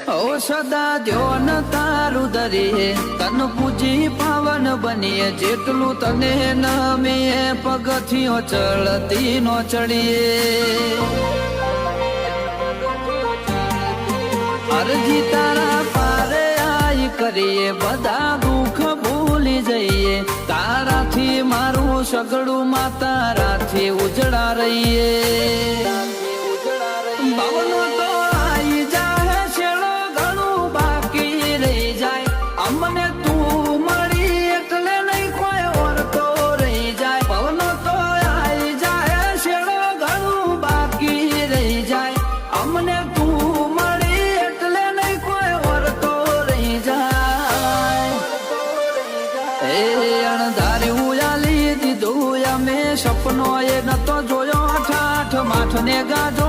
ઓ સદા ધ્યોન તારું ધરીએ તન પૂજી પાવન બનીએ જેટલું તને નમીએ પગથિયો ચડતી નો ચડીએ અરજી તારા પારે આઈ કરીએ બધા દુઃખ ભૂલી જઈએ તારાથી મારું સગડું માં તારાથી ઉજળા રહીએ ભાવનો તો આઈ જાય છેડો ઘણું બાકી રહી જાય અમને તું મળી એટલે નહીં કોઈ ઓરતો રહી જાય ભાવનો તો આઈ જાય છેડો ઘણું બાકી રહી જાય અમને તું મળી એટલે નહીં કોઈ ઓરતો રહી જાય એ અણધાર્યું આલી દીધું અમે સપનો એ નતો જોયો ઠાઠ માઠ ને ગાજો